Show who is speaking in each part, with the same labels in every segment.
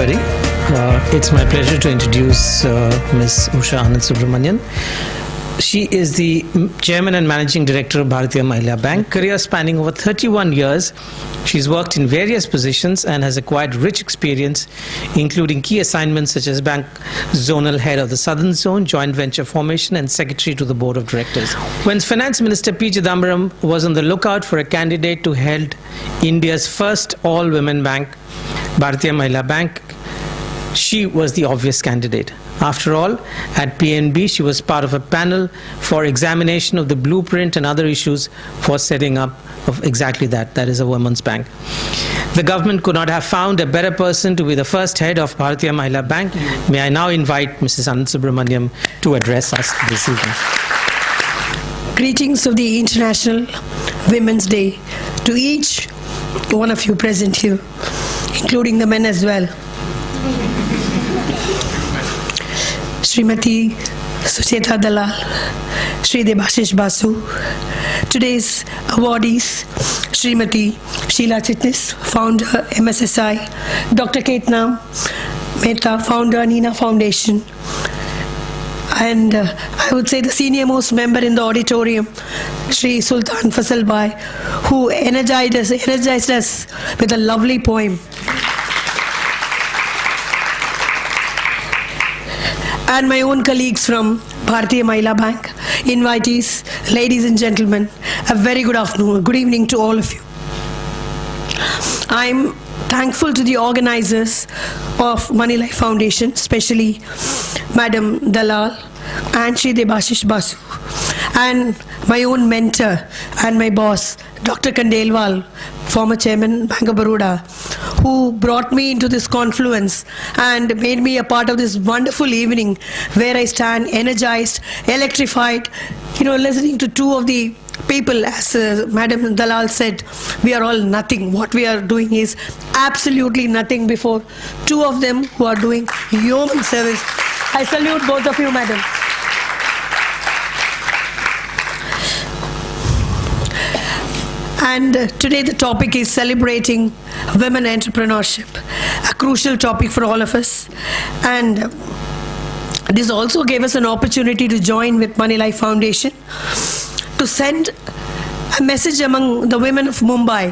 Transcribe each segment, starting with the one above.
Speaker 1: everybody. It's my pleasure to introduce Ms. Usha Ananthasubramanian. She is the Chairman and Managing Director of Bhartiya Mahila Bank. Career spanning over 31 years. She's worked in various positions and has acquired rich experience, including key assignments such as Bank Zonal Head of the Southern Zone, Joint Venture Formation, and Secretary to the Board of Directors. When Finance Minister P. Chidambaram was on the lookout for a candidate to head India's first all-women bank, Bhartiya Mahila Bank, she was the obvious candidate. After all, at PNB, she was part of a panel for examination of the blueprint and other issues for setting up of exactly that is a women's bank. The government could not have found a better person to be the first head of Bhartiya Mahila Bank. May I now invite Mrs. Ananthasubramanian to address us this evening.
Speaker 2: Greetings of the International Women's Day to each one of you present here, including the men as well. Srimati Sucheta Dalal, Shri Debashish Basu, today's awardees, Srimati Sheela Chitnis, founder MSSI, Dr. Ketna, Mehta, founder Nina Foundation, and I would say the senior most member in the auditorium, Shri Sultan Fasalbai, who energized us with a lovely poem. And my own colleagues from Bhartiya Mahila Bank, invitees, ladies and gentlemen, a very good afternoon, good evening to all of you. I'm thankful to the organizers of Moneylife Foundation, especially Madam Dalal and Shri Debashish Basu, and my own mentor and my boss, Dr. Kandelwal, former chairman, Bank of Baroda, who brought me into this confluence and made me a part of this wonderful evening where I stand energized, electrified, listening to two of the people, as Madam Dalal said, we are all nothing. What we are doing is absolutely nothing before two of them who are doing human service. I salute both of you, madam. And today the topic is celebrating women entrepreneurship, a crucial topic for all of us. And this also gave us an opportunity to join with Moneylife Foundation to send a message among the women of Mumbai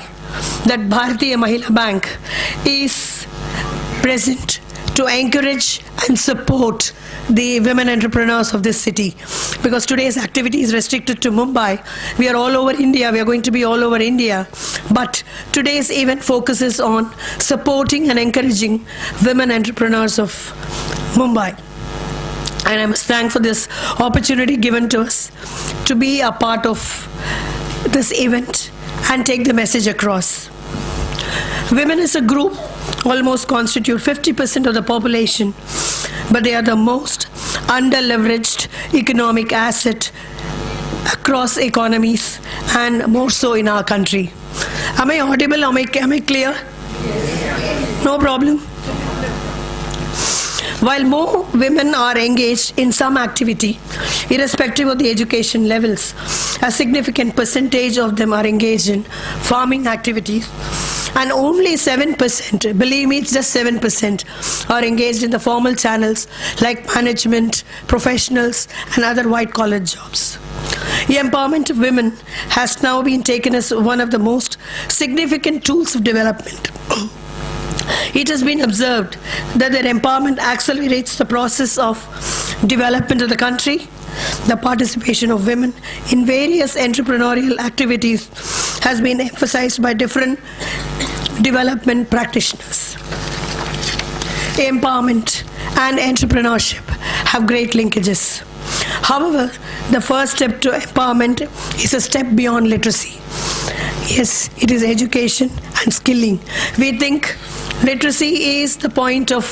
Speaker 2: that Bhartiya Mahila Bank is present to encourage and support the women entrepreneurs of this city, because today's activity is restricted to Mumbai. We are all over India, we are going to be all over India, but today's event focuses on supporting and encouraging women entrepreneurs of Mumbai. And I must thank for this opportunity given to us to be a part of this event and take the message across. Women as a group almost constitute 50% of the population, but they are the most under-leveraged economic asset across economies and more so in our country. Am I audible? Am I clear? No problem. While more women are engaged in some activity, irrespective of the education levels, a significant percentage of them are engaged in farming activities, and only 7%, believe me, it's just 7%, are engaged in the formal channels like management, professionals, and other white-collar jobs. The empowerment of women has now been taken as one of the most significant tools of development. It has been observed that their empowerment accelerates the process of development of the country. The participation of women in various entrepreneurial activities has been emphasized by different development practitioners. Empowerment and entrepreneurship have great linkages. However, the first step to empowerment is a step beyond literacy. Yes, it is education and skilling. We think literacy is the point of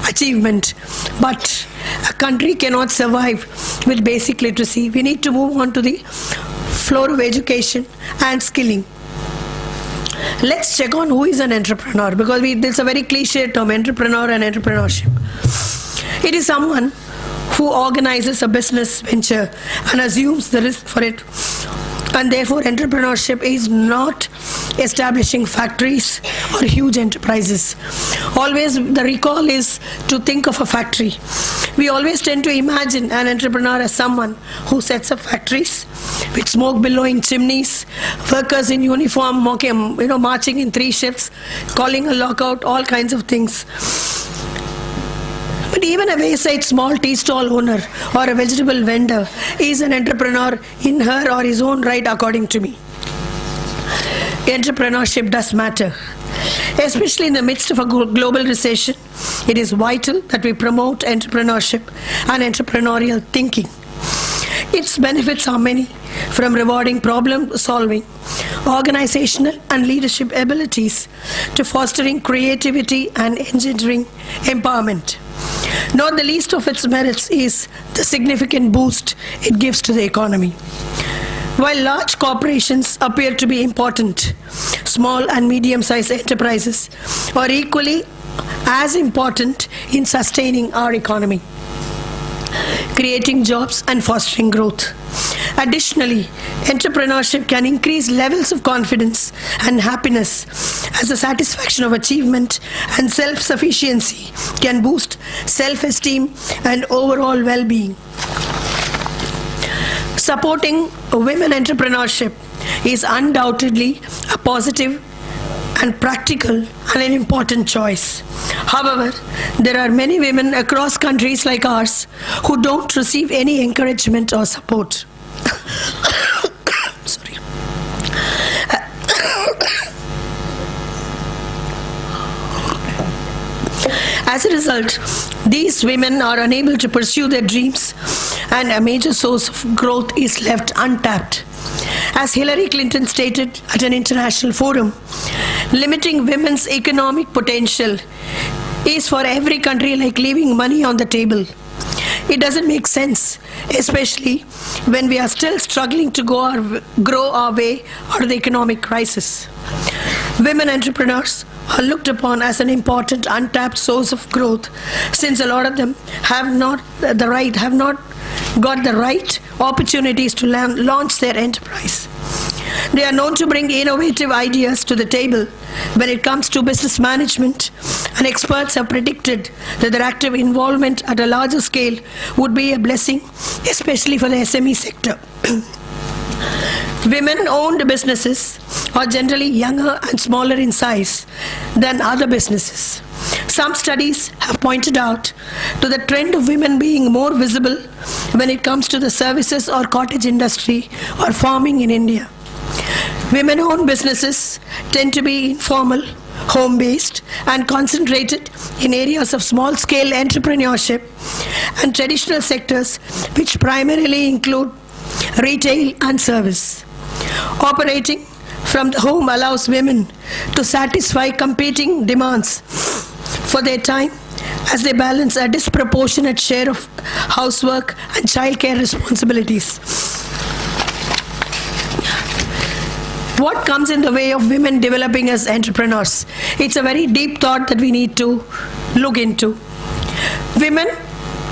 Speaker 2: achievement, but a country cannot survive with basic literacy. We need to move on to the floor of education and skilling. Let's check on who is an entrepreneur, because it's a very cliche term, entrepreneur and entrepreneurship. It is someone who organizes a business venture and assumes the risk for it. And therefore, entrepreneurship is not establishing factories or huge enterprises. Always the recall is to think of a factory. We always tend to imagine an entrepreneur as someone who sets up factories with smoke billowing chimneys, workers in uniform marching in 3 shifts, calling a lockout, all kinds of things. But even a wayside small tea stall owner or a vegetable vendor is an entrepreneur in her or his own right, according to me. Entrepreneurship does matter. Especially in the midst of a global recession, it is vital that we promote entrepreneurship and entrepreneurial thinking. Its benefits are many, from rewarding problem solving, organizational and leadership abilities, to fostering creativity and engendering empowerment. Not the least of its merits is the significant boost it gives to the economy. While large corporations appear to be important, small and medium-sized enterprises are equally as important in sustaining our economy, creating jobs and fostering growth. Additionally, entrepreneurship can increase levels of confidence and happiness, as the satisfaction of achievement and self-sufficiency can boost self-esteem and overall well-being. Supporting women entrepreneurship is undoubtedly a positive and practical and an important choice. However, there are many women across countries like ours who don't receive any encouragement or support. Sorry. As a result, these women are unable to pursue their dreams, and a major source of growth is left untapped. As Hillary Clinton stated at an international forum, limiting women's economic potential is for every country like leaving money on the table. It doesn't make sense, especially when we are still struggling to grow our way out of the economic crisis. Women entrepreneurs are looked upon as an important untapped source of growth, since a lot of them have not got the right opportunities to launch their enterprise. They are known to bring innovative ideas to the table when it comes to business management, and experts have predicted that their active involvement at a larger scale would be a blessing, especially for the SME sector. Women-owned businesses are generally younger and smaller in size than other businesses. Some studies have pointed out to the trend of women being more visible when it comes to the services or cottage industry or farming in India. Women-owned businesses tend to be informal, home-based, and concentrated in areas of small-scale entrepreneurship and traditional sectors, which primarily include retail and service. Operating from the home allows women to satisfy competing demands for their time as they balance a disproportionate share of housework and childcare responsibilities. What comes in the way of women developing as entrepreneurs? It's a very deep thought that we need to look into. Women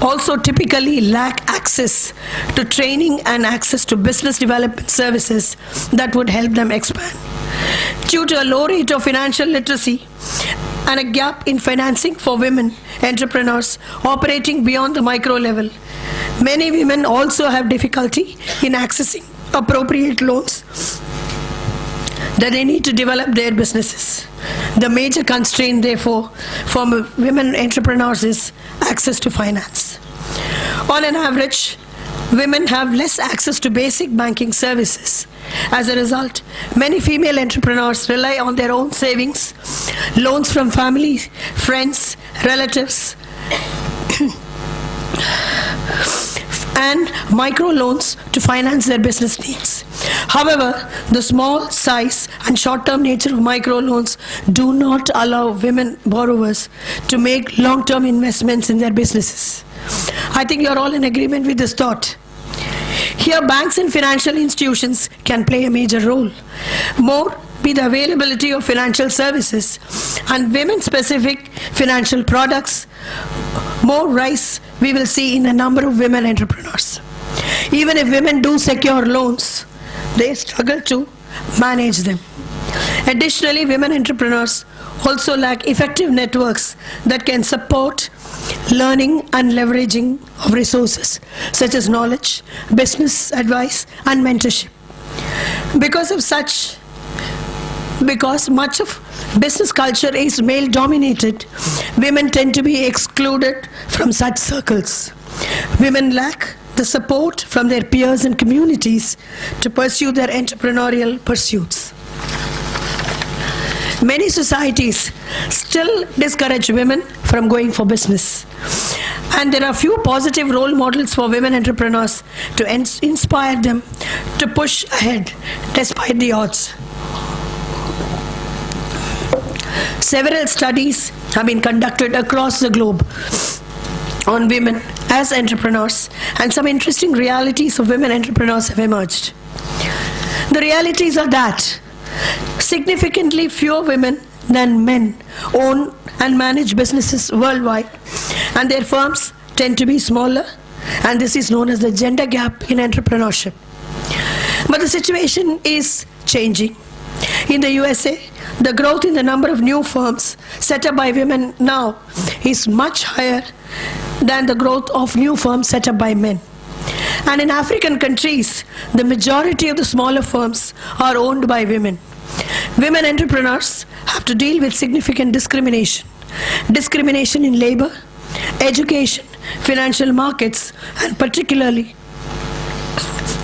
Speaker 2: also typically lack access to training and access to business development services that would help them expand. Due to a low rate of financial literacy and a gap in financing for women entrepreneurs operating beyond the micro level, many women also have difficulty in accessing appropriate loans that they need to develop their businesses. The major constraint, therefore, for women entrepreneurs is access to finance. On an average, women have less access to basic banking services. As a result, many female entrepreneurs rely on their own savings, loans from family, friends, relatives, and microloans to finance their business needs. However, the small size and short-term nature of microloans do not allow women borrowers to make long-term investments in their businesses. I think you're all in agreement with this thought. Here, banks and financial institutions can play a major role. More be the availability of financial services and women-specific financial products, more rise we will see in a number of women entrepreneurs. Even if women do secure loans, they struggle to manage them. Additionally, women entrepreneurs also lack effective networks that can support learning and leveraging of resources such as knowledge, business advice, and mentorship. Because much of business culture is male dominated, women tend to be excluded from such circles. Women lack the support from their peers and communities to pursue their entrepreneurial pursuits. Many societies still discourage women from going for business. And there are few positive role models for women entrepreneurs to inspire them to push ahead despite the odds. Several studies have been conducted across the globe on women as entrepreneurs, and some interesting realities of women entrepreneurs have emerged. The realities are that significantly fewer women than men own and manage businesses worldwide, and their firms tend to be smaller, and this is known as the gender gap in entrepreneurship. But the situation is changing. In the USA, the growth in the number of new firms set up by women now is much higher than the growth of new firms set up by men. And in African countries, the majority of the smaller firms are owned by women. Women entrepreneurs have to deal with significant discrimination. Discrimination in labor, education, financial markets, and particularly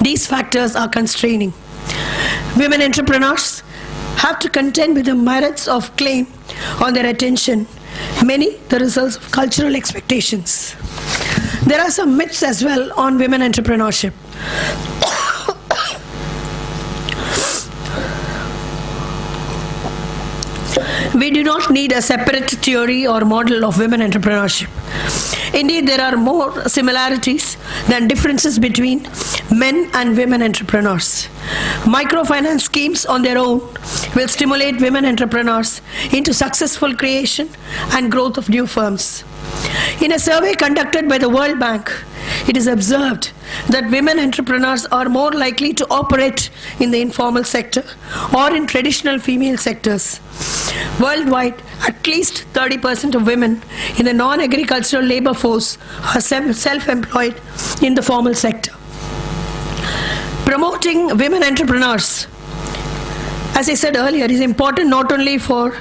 Speaker 2: these factors are constraining. Women entrepreneurs have to contend with the merits of claim on their attention, many the results of cultural expectations. There are some myths as well on women entrepreneurship. We do not need a separate theory or model of women entrepreneurship. Indeed, there are more similarities than differences between men and women entrepreneurs. Microfinance schemes on their own will stimulate women entrepreneurs into successful creation and growth of new firms. In a survey conducted by the World Bank, it is observed that women entrepreneurs are more likely to operate in the informal sector or in traditional female sectors. Worldwide, at least 30% of women in the non-agricultural labor force are self-employed in the formal sector. Promoting women entrepreneurs, as I said earlier, is important not only for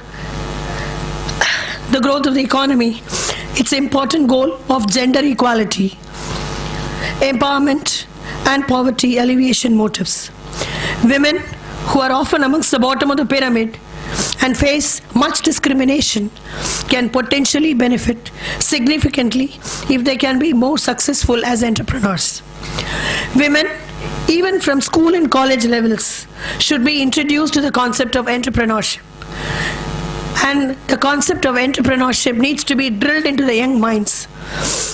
Speaker 2: the growth of the economy, it's an important goal of gender equality, empowerment, and poverty alleviation motives. Women who are often amongst the bottom of the pyramid and face much discrimination can potentially benefit significantly if they can be more successful as entrepreneurs. Women, even from school and college levels, should be introduced to the concept of entrepreneurship. And the concept of entrepreneurship needs to be drilled into the young minds.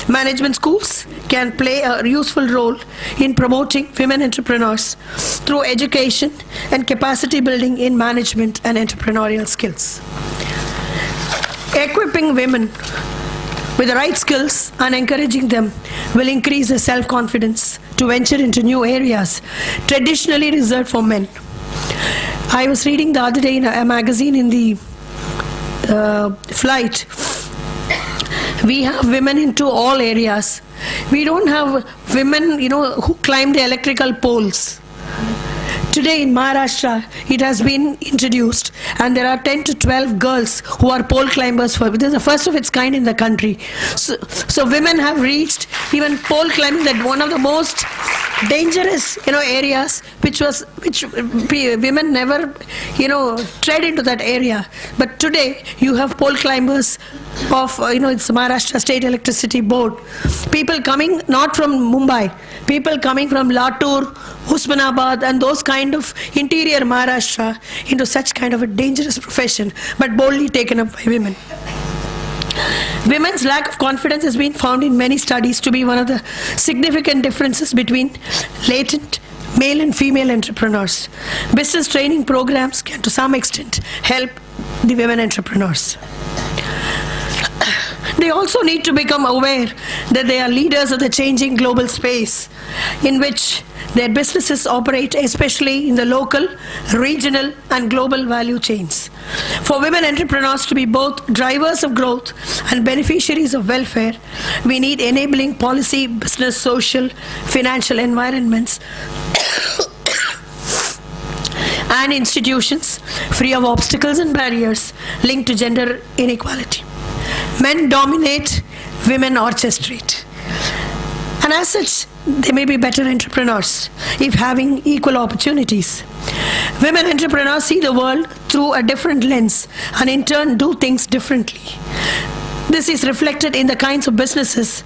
Speaker 2: Management schools can play a useful role in promoting women entrepreneurs through education and capacity building in management and entrepreneurial skills. Equipping women with the right skills and encouraging them will increase their self-confidence to venture into new areas traditionally reserved for men. I was reading the other day in a magazine in the flight. We have women into all areas. We don't have women, who climb the electrical poles. Today in Maharashtra, it has been introduced, and there are 10 to 12 girls who are pole climbers. This is the first of its kind in the country. So women have reached even pole climbing, that one of the most dangerous, areas, which women never, tread into that area. But today you have pole climbers of, it's Maharashtra State Electricity Board. People coming not from Mumbai, people coming from Latur, Usmanabad, and those kind of interior Maharashtra into such kind of a dangerous profession, but boldly taken up by women. Women's lack of confidence has been found in many studies to be one of the significant differences between latent male and female entrepreneurs. Business training programs can to some extent help the women entrepreneurs. They also need to become aware that they are leaders of the changing global space in which Their businesses operate especially in the local, regional, and global value chains. For women entrepreneurs to be both drivers of growth and beneficiaries of welfare, we need enabling policy, business, social, financial environments and institutions free of obstacles and barriers linked to gender inequality. Men dominate, women orchestrate. And as such, they may be better entrepreneurs if having equal opportunities. Women entrepreneurs see the world through a different lens and in turn do things differently. This is reflected in the kinds of businesses,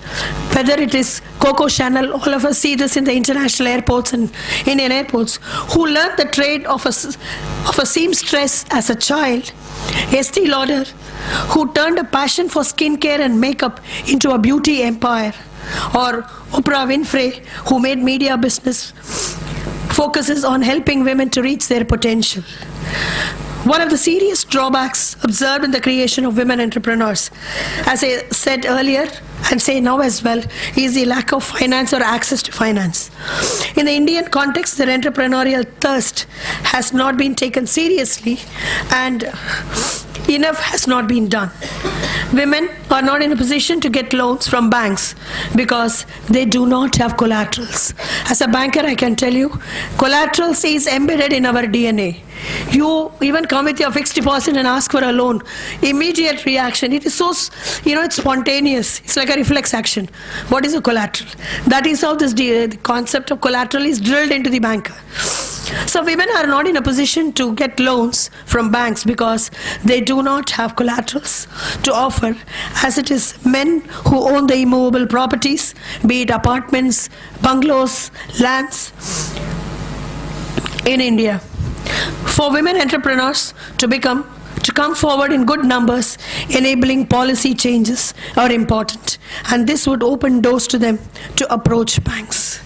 Speaker 2: whether it is Coco Chanel, all of us see this in the international airports and Indian airports, who learned the trade of a seamstress as a child. Estee Lauder, who turned a passion for skincare and makeup into a beauty empire. Or Oprah Winfrey, who made media business focuses on helping women to reach their potential. One of the serious drawbacks observed in the creation of women entrepreneurs, as I said earlier and say now as well, is the lack of finance or access to finance. In the Indian context, their entrepreneurial thirst has not been taken seriously and enough has not been done. Women are not in a position to get loans from banks because they do not have collaterals. As a banker, I can tell you, collaterals is embedded in our DNA. You even come with your fixed deposit and ask for a loan. Immediate reaction. It is so, it's spontaneous. It's like a reflex action. What is a collateral? That is how the concept of collateral is drilled into the banker. So women are not in a position to get loans from banks because they do not have collaterals to offer, as it is men who own the immovable properties, be it apartments, bungalows, lands in India. For women entrepreneurs to come forward in good numbers, enabling policy changes are important, and this would open doors to them to approach banks.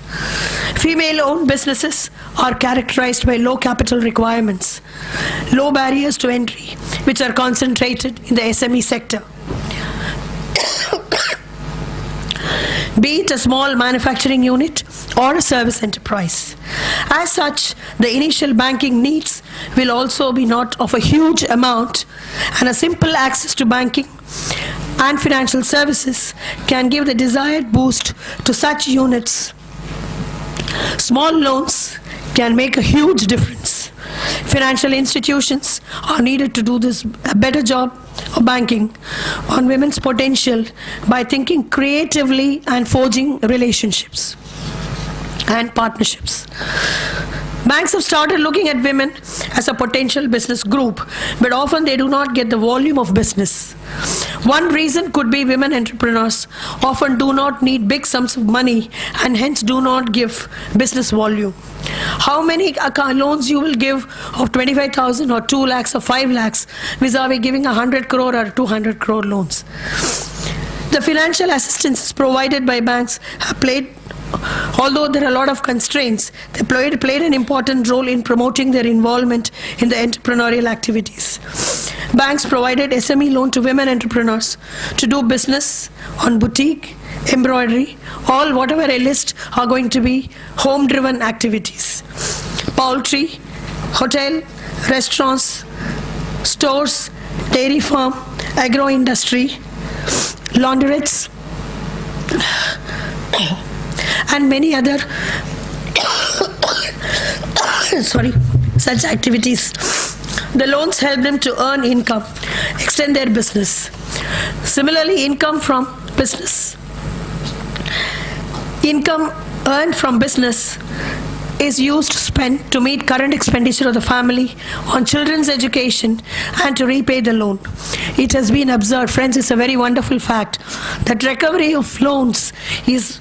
Speaker 2: Female-owned businesses are characterized by low capital requirements, low barriers to entry, which are concentrated in the SME sector. Be it a small manufacturing unit or a service enterprise. As such, the initial banking needs will also be not of a huge amount, and a simple access to banking and financial services can give the desired boost to such units. Small loans can make a huge difference. Financial institutions are needed to do a better job of banking on women's potential by thinking creatively and forging relationships and partnerships. Banks have started looking at women as a potential business group, but often they do not get the volume of business. One reason could be women entrepreneurs often do not need big sums of money and hence do not give business volume. How many loans you will give of 25,000 or 2 lakhs or 5 lakhs vis-a-vis giving 100 crore or 200 crore loans? The financial assistance provided by banks have played, although there are a lot of constraints, they played an important role in promoting their involvement in the entrepreneurial activities. Banks provided SME loan to women entrepreneurs to do business on boutique, embroidery, all whatever a list are going to be home-driven activities. Poultry, hotel, restaurants, stores, dairy farm, agro-industry, laundrettes, and many other such activities. The loans help them to earn income, extend their business. Similarly, income earned from business is used to spend to meet current expenditure of the family on children's education and to repay the loan. It has been observed, friends, it's a very wonderful fact, that recovery of loans is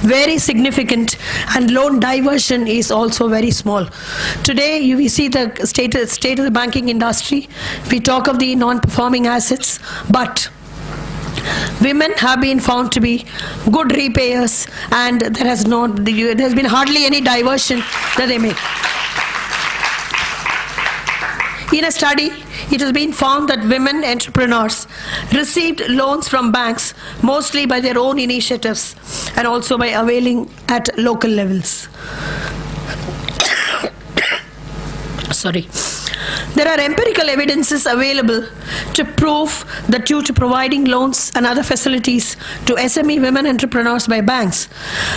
Speaker 2: very significant and loan diversion is also very small. Today we see the state of the banking industry. We talk of the non-performing assets, but women have been found to be good repayers, and there has been hardly any diversion that they make. In a study it has been found that women entrepreneurs received loans from banks mostly by their own initiatives and also by availing at local levels. Sorry. There are empirical evidences available to prove that due to providing loans and other facilities to SME women entrepreneurs by banks,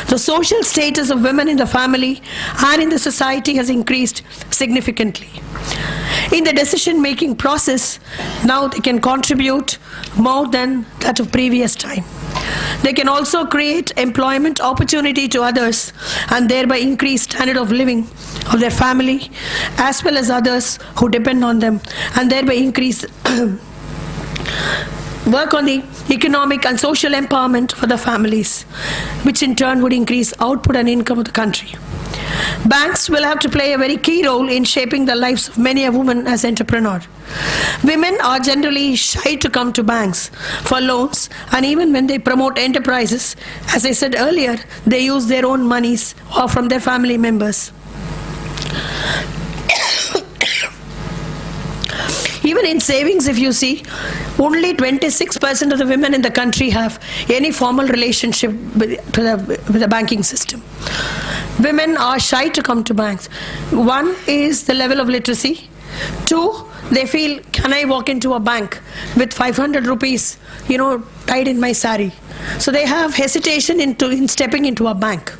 Speaker 2: the social status of women in the family and in the society has increased significantly. In the decision-making process, now they can contribute more than that of previous time. They can also create employment opportunity to others and thereby increase standard of living of their family as well as others who depend on them, and thereby increase work on the economic and social empowerment for the families, which in turn would increase output and income of the country. Banks will have to play a very key role in shaping the lives of many a woman as entrepreneur. Women are generally shy to come to banks for loans, and even when they promote enterprises, as I said earlier, they use their own monies or from their family members. Even in savings, if you see, only 26% of the women in the country have any formal relationship with the banking system. Women are shy to come to banks. One is the level of literacy. Two, they feel, can I walk into a bank with 500 rupees, tied in my sari? So they have hesitation in stepping into a bank.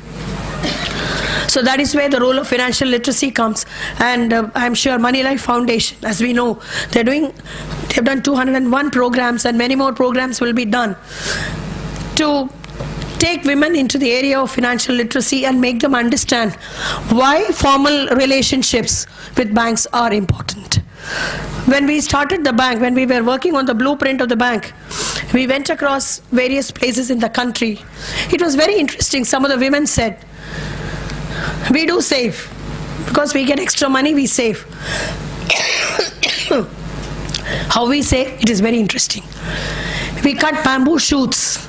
Speaker 2: So that is where the role of financial literacy comes, and I'm sure Moneylife Foundation, as we know, they've done 201 programs, and many more programs will be done to take women into the area of financial literacy and make them understand why formal relationships with banks are important. When we started the bank, when we were working on the blueprint of the bank, we went across various places in the country. It was very interesting. Some of the women said, we do save. Because we get extra money, we save. How we save? It is very interesting. We cut bamboo shoots,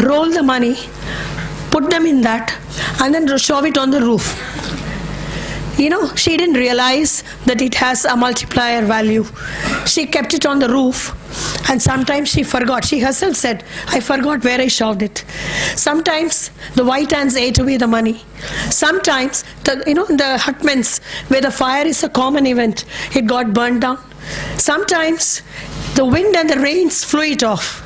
Speaker 2: roll the money, put them in that, and then shove it on the roof. She didn't realize that it has a multiplier value. She kept it on the roof, and sometimes she forgot. She herself said, I forgot where I shoved it. Sometimes the white ants ate away the money. Sometimes, in the hutments where the fire is a common event, it got burned down. Sometimes the wind and the rains flew it off.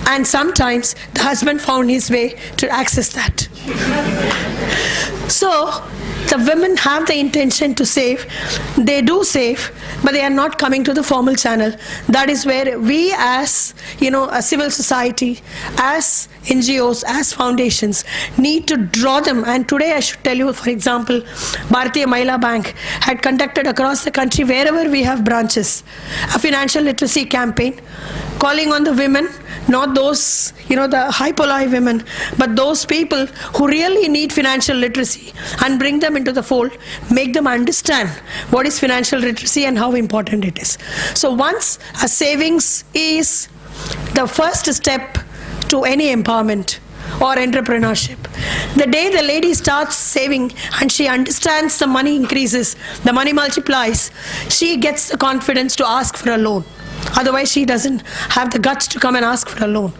Speaker 2: And sometimes the husband found his way to access that. So, the women have the intention to save. They do save, but they are not coming to the formal channel. That is where we as, a civil society, as NGOs, as foundations, need to draw them. And today I should tell you, for example, Bhartiya Mahila Bank had conducted across the country, wherever we have branches, a financial literacy campaign, calling on the women, not those, the high poly women, but those people who really need financial literacy, and bring them into the fold, make them understand what is financial literacy and how important it is. So once a savings is the first step to any empowerment or entrepreneurship. The day the lady starts saving and she understands the money increases, the money multiplies, she gets the confidence to ask for a loan. Otherwise, she doesn't have the guts to come and ask for a loan.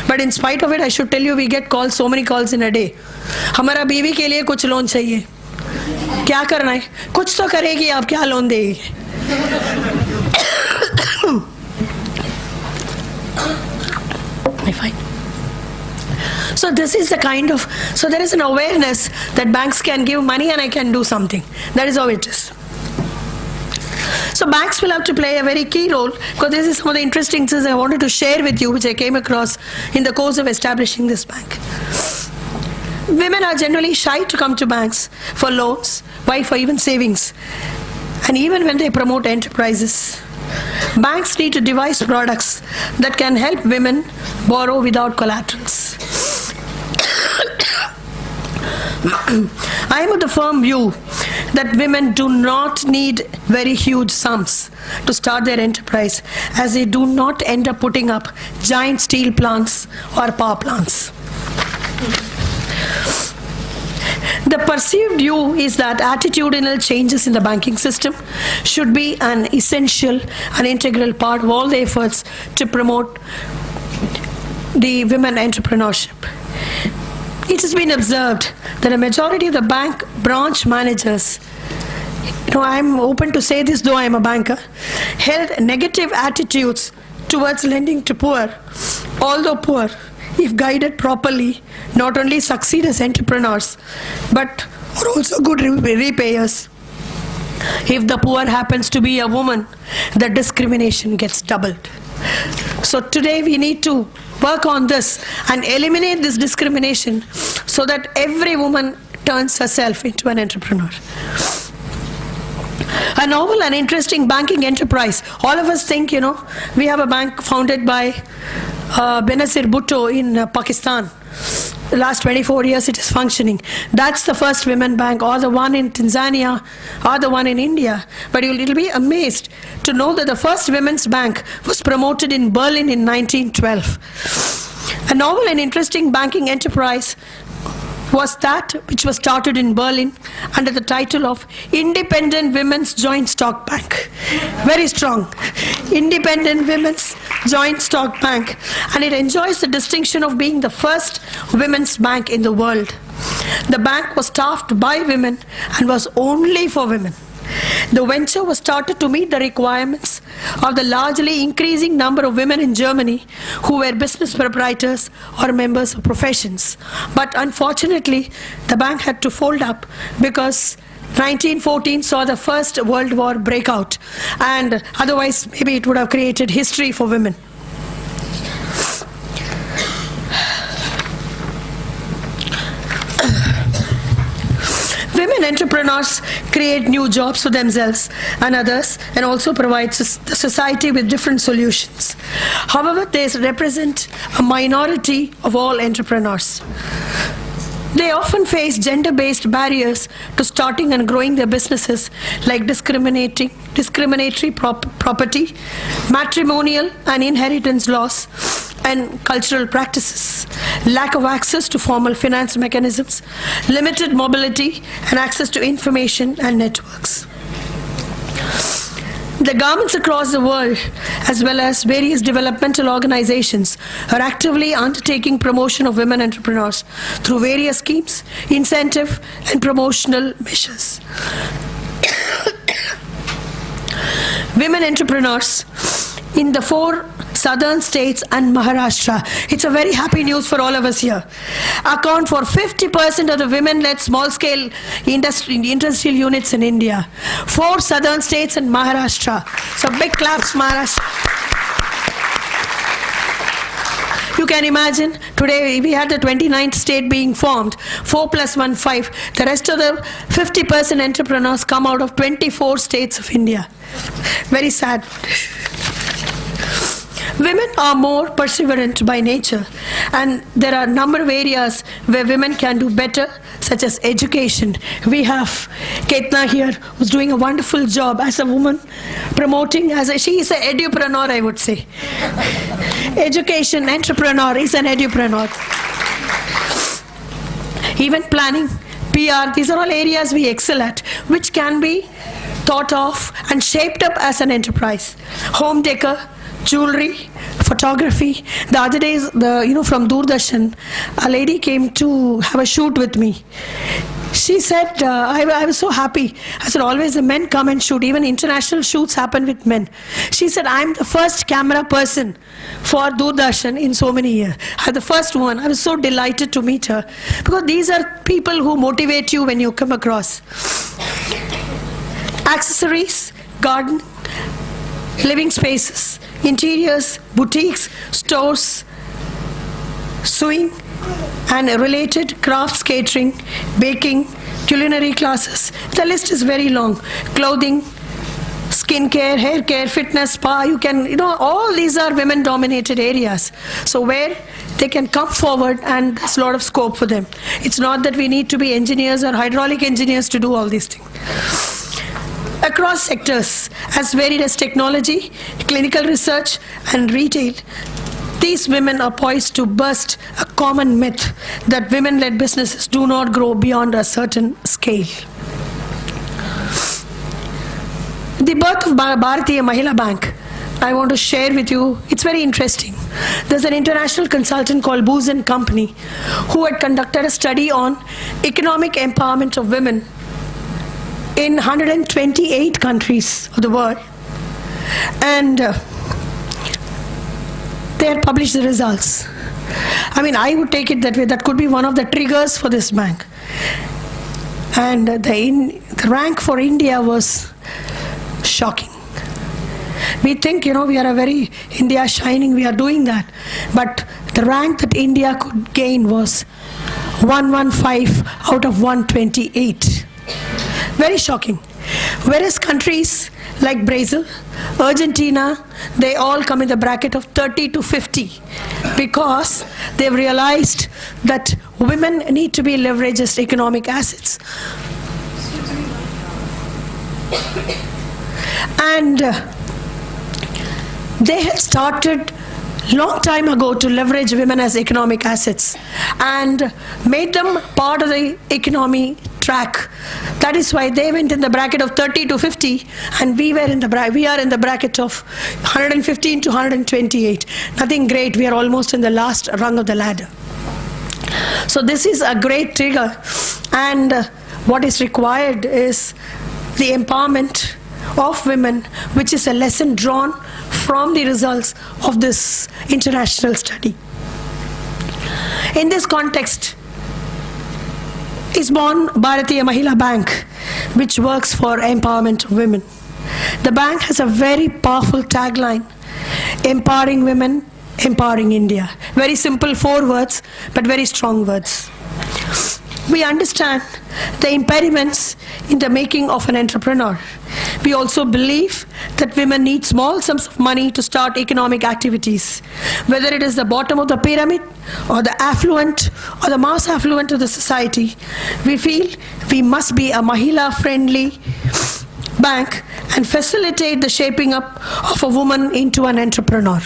Speaker 2: But in spite of it, I should tell you, we get calls, so many calls in a day. हमारा बीवी के लिए कुछ loan चाहिए. क्या करना है? कुछ तो करेगी, आप क्या लोन देगी? Fine. So this is the kind of, so there is an awareness that banks can give money and I can do something. That is how it is. So banks will have to play a very key role, because this is some of the interesting things I wanted to share with you, which I came across in the course of establishing this bank. Women are generally shy to come to banks for loans, why for even savings, and even when they promote enterprises. Banks need to devise products that can help women borrow without collaterals. I am of the firm view that women do not need very huge sums to start their enterprise, as they do not end up putting up giant steel plants or power plants. The perceived view is that attitudinal changes in the banking system should be an essential and integral part of all the efforts to promote the women entrepreneurship. It has been observed that a majority of the bank branch managers, I'm open to say this though I am a banker, held negative attitudes towards lending to poor, although poor, if guided properly, not only succeed as entrepreneurs, but are also good repayers. If the poor happens to be a woman, the discrimination gets doubled. So today we need to work on this and eliminate this discrimination so that every woman turns herself into an entrepreneur. A novel and interesting banking enterprise. All of us think, we have a bank founded by Benazir Bhutto in Pakistan. The last 24 years it is functioning. That's the first women bank, or the one in Tanzania, or the one in India. But you'll be amazed to know that the first women's bank was promoted in Berlin in 1912. A novel and interesting banking enterprise was that which was started in Berlin under the title of Independent Women's Joint Stock Bank. Very strong. Independent Women's Joint Stock Bank. And it enjoys the distinction of being the first women's bank in the world. The bank was staffed by women and was only for women. The venture was started to meet the requirements of the largely increasing number of women in Germany who were business proprietors or members of professions. But unfortunately, the bank had to fold up because 1914 saw the First World War break out, and otherwise maybe it would have created history for women. Women entrepreneurs create new jobs for themselves and others, and also provide the society with different solutions. However, they represent a minority of all entrepreneurs. They often face gender-based barriers to starting and growing their businesses, like discriminatory property, matrimonial and inheritance laws, and cultural practices, lack of access to formal finance mechanisms, limited mobility and access to information and networks. The governments across the world, as well as various developmental organizations, are actively undertaking promotion of women entrepreneurs through various schemes, incentive, and promotional measures. Women entrepreneurs in the 4 southern states and Maharashtra, it's a very happy news for all of us here, account for 50% of the women-led small-scale industrial units in India. 4 southern states and Maharashtra. So big claps, Maharashtra. You can imagine, today we had the 29th state being formed, 4 + 1, 5. The rest of the 50% entrepreneurs come out of 24 states of India. Very sad. Women are more perseverant by nature, and there are a number of areas where women can do better, such as education. We have Ketna here, who's doing a wonderful job as a woman, promoting she is an edupreneur, I would say. Education entrepreneur is an edupreneur. Event planning, PR, these are all areas we excel at, which can be thought of and shaped up as an enterprise. Home decor, jewelry, photography. The other days, from Doordarshan, a lady came to have a shoot with me. She said, I was so happy. I said, always the men come and shoot. Even international shoots happen with men. She said, I'm the first camera person for Doordarshan in so many years. I'm the first one. I was so delighted to meet her. Because these are people who motivate you when you come across. Accessories, garden, living spaces, interiors, boutiques, stores, sewing, and related crafts, catering, baking, culinary classes. The list is very long. Clothing, skincare, hair care, fitness, spa, all these are women-dominated areas. So where they can come forward, and there's a lot of scope for them. It's not that we need to be engineers or hydraulic engineers to do all these things. Across sectors, as varied as technology, clinical research, and retail, These women are poised to burst a common myth that women-led businesses do not grow beyond a certain scale. The birth of Bhartiya Mahila Bank, I want to share with you, it's very interesting. There's an international consultant called Booz & Company who had conducted a study on economic empowerment of women in 128 countries of the world. And they had published the results. I mean, I would take it that way. That could be one of the triggers for this bank. And the rank for India was shocking. We think, we are a very, India shining, we are doing that. But the rank that India could gain was 115 out of 128. Very shocking. Whereas countries like Brazil, Argentina, they all come in the bracket of 30 to 50 because they've realized that women need to be leveraged as economic assets. And they had started long time ago to leverage women as economic assets and made them part of the economy track. That is why they went in the bracket of 30 to 50 and we are in the bracket of 115 to 128. Nothing great, we are almost in the last rung of the ladder. So this is a great trigger, and what is required is the empowerment of women, which is a lesson drawn from the results of this international study. In this context is born Bhartiya Mahila Bank, which works for empowerment of women. The bank has a very powerful tagline: empowering women, empowering India. Very simple, 4 words, but very strong words. We understand the impediments in the making of an entrepreneur. We also believe that women need small sums of money to start economic activities, whether it is the bottom of the pyramid or the affluent or the mass affluent of the society. We feel we must be a Mahila-friendly bank and facilitate the shaping up of a woman into an entrepreneur.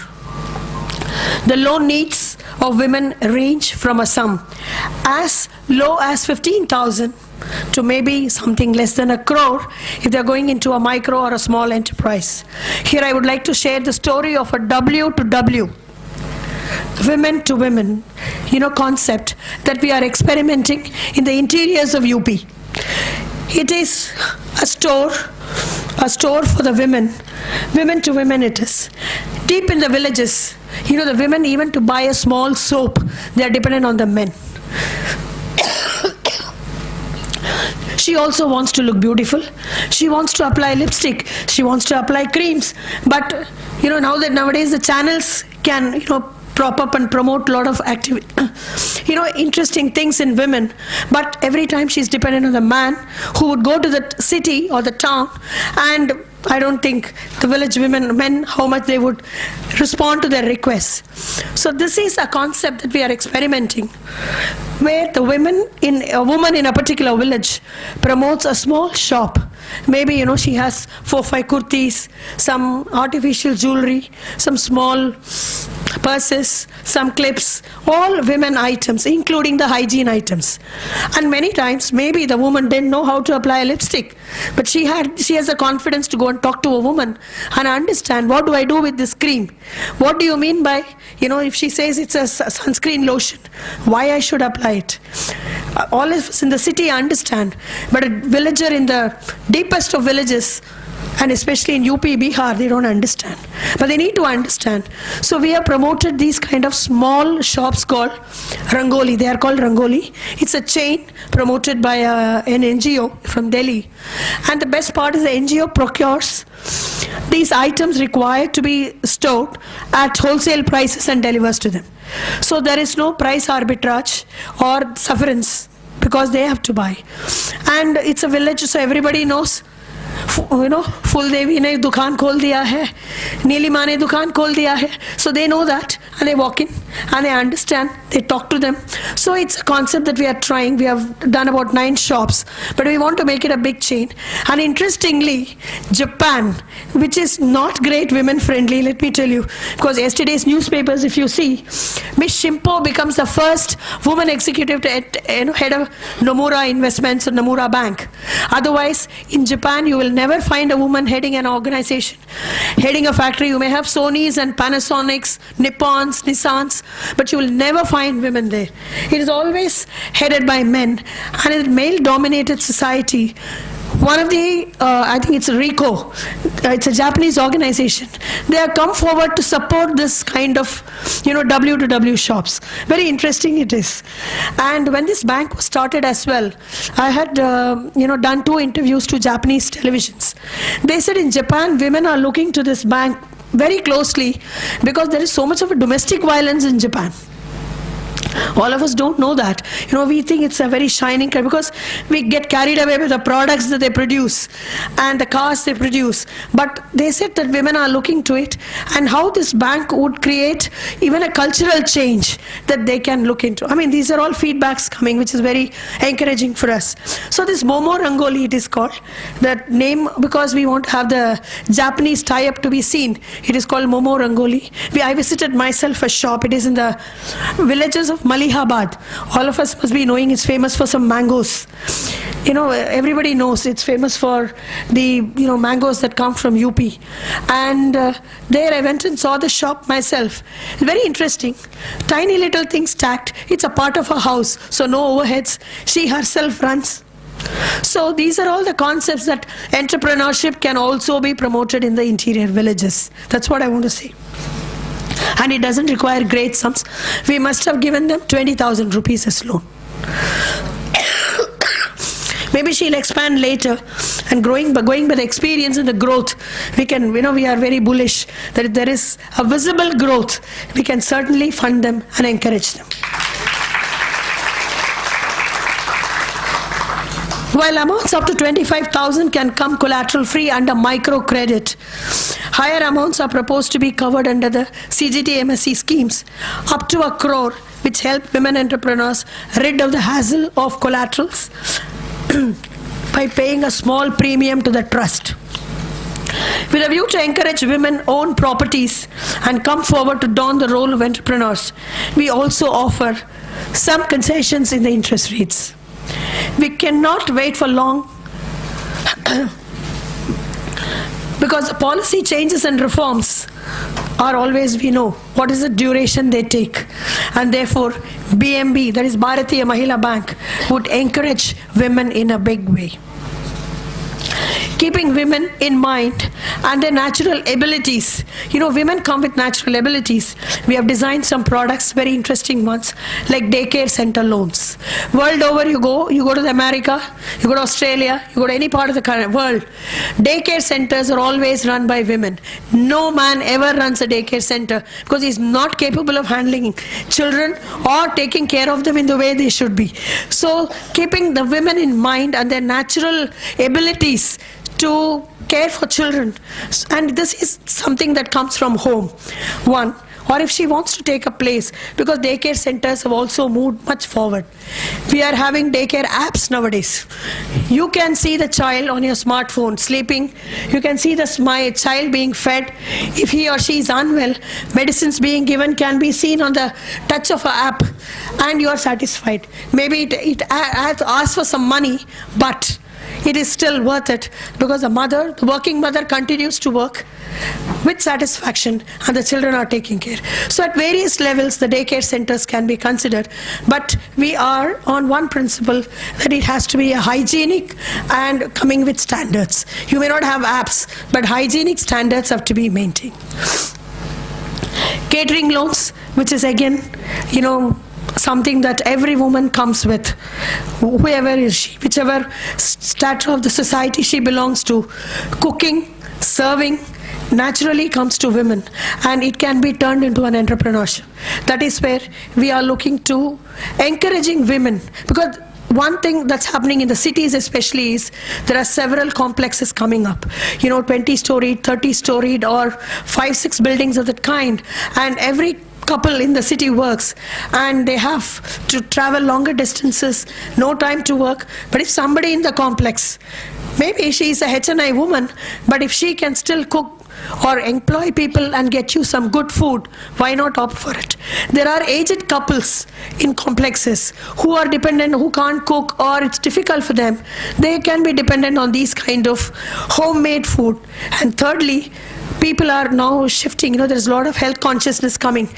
Speaker 2: The loan needs of women range from a sum as low as 15,000 to maybe something less than 1 crore if they're going into a micro or a small enterprise. Here I would like to share the story of a W to W, women to women, concept that we are experimenting in the interiors of UP. It is a store for the women to women it is. Deep in the villages, the women, even to buy a small soap, they are dependent on the men. She also wants to look beautiful. She wants to apply lipstick. She wants to apply creams. But, nowadays the channels can, prop up and promote a lot of activity, interesting things in women. But every time she's dependent on the man who would go to the city or the town, and I don't think the village men, how much they would respond to their requests. So this is a concept that we are experimenting, where the woman in a particular village promotes a small shop. Maybe, she has 4-5 kurtis, some artificial jewelry, some small purses, some clips, all women items, including the hygiene items. And many times, maybe the woman didn't know how to apply a lipstick, but she has the confidence to go and talk to a woman and understand, what do I do with this cream? What do you mean by, if she says it's a sunscreen lotion, why I should apply it? All of us in the city understand, but a villager in the deepest of villages, and especially in UP, Bihar, they don't understand. But they need to understand. So we have promoted these kind of small shops called Rangoli. They are called Rangoli. It's a chain promoted by an NGO from Delhi. And the best part is the NGO procures these items required to be stored at wholesale prices and delivers to them. So there is no price arbitrage or sufferance because they have to buy. And it's a village, so everybody knows. Full Devi ने दुकान खोल दिया है, नीलिमा ने दुकान खोल दिया है, so they know that and they walk in and they understand, they talk to them. So it's a concept that we are trying. We have done about 9 shops, but we want to make it a big chain. And interestingly, Japan, which is not great women friendly, let me tell you, because yesterday's newspapers, if you see, Miss Shimpo becomes the first woman executive to head of Nomura Investments or Nomura Bank. Otherwise, in Japan, you will never find a woman heading an organization, heading a factory. You may have Sonys and Panasonics, Nippons, Nissans, but you will never find women there. It is always headed by men, and in a male-dominated society, one of the, I think it's RICO, it's a Japanese organization. They have come forward to support this kind of, W2W shops. Very interesting it is. And when this bank was started as well, I had, done 2 interviews to Japanese televisions. They said in Japan, women are looking to this bank very closely because there is so much of a domestic violence in Japan. All of us don't know that. We think it's a very shining car because we get carried away with the products that they produce and the cars they produce. But they said that women are looking to it, and how this bank would create even a cultural change that they can look into. I mean, these are all feedbacks coming, which is very encouraging for us. So this Momo Rangoli, it is called. That name, because we want to have the Japanese tie-up to be seen, it is called Momo Rangoli. I visited myself a shop. It is in the villages of Malihabad. All of us must be knowing it's famous for some mangoes. Everybody knows it's famous for the mangoes that come from UP. And there I went and saw the shop myself. Very interesting. Tiny little things stacked. It's a part of her house, so no overheads. She herself runs. So these are all the concepts that entrepreneurship can also be promoted in the interior villages. That's what I want to say. And it doesn't require great sums. We must have given them 20,000 rupees as loan. Maybe she'll expand later, and going by the experience and the growth, we can, we are very bullish that if there is a visible growth, we can certainly fund them and encourage them. While amounts up to 25,000 can come collateral free under microcredit, higher amounts are proposed to be covered under the CGT MSC schemes up to 1 crore, which help women entrepreneurs rid of the hassle of collaterals by paying a small premium to the trust. With a view to encourage women own properties and come forward to don the role of entrepreneurs, we also offer some concessions in the interest rates. We cannot wait for long because the policy changes and reforms are always, we know, what is the duration they take. And therefore, BMB, that is Bhartiya Mahila Bank, would encourage women in a big way. Keeping women in mind and their natural abilities. Women come with natural abilities. We have designed some products, very interesting ones, like daycare center loans. World over, you go to America, you go to Australia, you go to any part of the world. Daycare centers are always run by women. No man ever runs a daycare center because he's not capable of handling children or taking care of them in the way they should be. So keeping the women in mind and their natural abilities to care for children, and this is something that comes from home, one, or if she wants to take a place, because daycare centers have also moved much forward. We are having daycare apps nowadays. You can see the child on your smartphone sleeping. You can see the child being fed. If he or she is unwell, medicines being given can be seen on the touch of an app, and you are satisfied. Maybe it asks for some money, but it is still worth it because the working mother continues to work with satisfaction and the children are taken care. So at various levels the daycare centers can be considered, but we are on one principle, that it has to be a hygienic and coming with standards. You may not have apps, but hygienic standards have to be maintained. Catering loans, which is again, something that every woman comes with, whoever is she, whichever strata of the society she belongs to. Cooking, serving naturally comes to women, and it can be turned into an entrepreneurship. That is where we are looking to encouraging women, because one thing that's happening in the cities especially is there are several complexes coming up, 20-storied, 30-storied or 5-6 buildings of that kind, and every couple in the city works and they have to travel longer distances, no time to work, but if somebody in the complex, maybe she is a HNI woman, but if she can still cook or employ people and get you some good food, why not opt for it? There are aged couples in complexes who are dependent, who can't cook, or it's difficult for them. They can be dependent on these kind of homemade food. And thirdly, people are now shifting, there's a lot of health consciousness coming.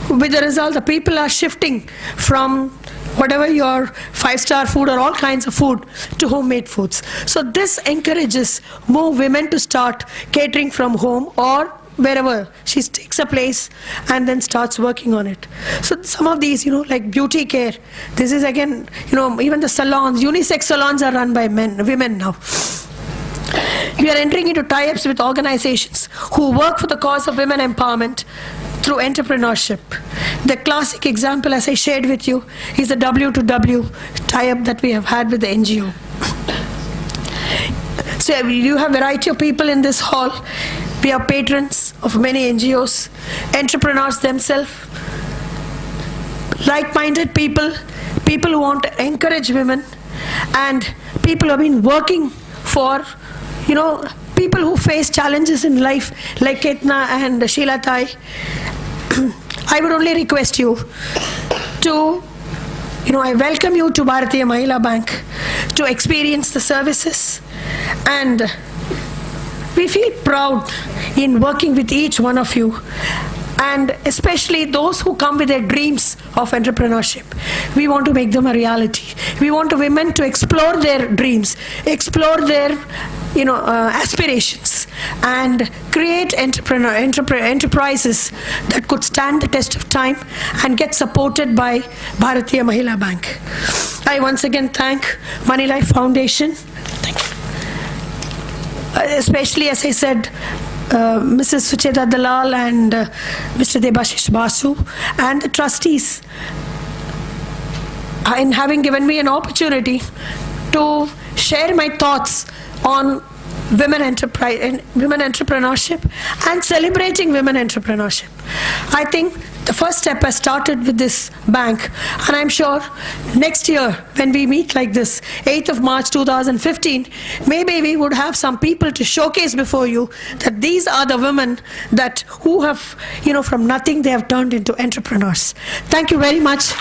Speaker 2: With the result, the people are shifting from whatever your 5-star food or all kinds of food to homemade foods. So this encourages more women to start catering from home or wherever she takes a place and then starts working on it. So some of these, like beauty care, this is again, even the salons, unisex salons are run by women now. We are entering into tie-ups with organizations who work for the cause of women empowerment through entrepreneurship. The classic example, as I shared with you, is the W2W tie-up that we have had with the NGO. So you have a variety of people in this hall. We are patrons of many NGOs, entrepreneurs themselves, like-minded people, people who want to encourage women, and people who have been working for, people who face challenges in life, like Ketna and Sheela. I would only request you to, I welcome you to Bhartiya Mahila Bank to experience the services, and we feel proud in working with each one of you, and especially those who come with their dreams of entrepreneurship. We want to make them a reality. We want women to explore their dreams, explore their aspirations, and create enterprises that could stand the test of time and get supported by Bhartiya Mahila Bank. I once again thank Moneylife Foundation. Thank you. Especially, as I said, Mrs. Sucheta Dalal and Mr. Debashish Basu and the trustees in having given me an opportunity to share my thoughts on women entrepreneurship and celebrating women entrepreneurship. I think the first step has started with this bank, and I'm sure next year when we meet like this, 8th of March 2015, maybe we would have some people to showcase before you that these are the women who have, from nothing they have turned into entrepreneurs. Thank you very much.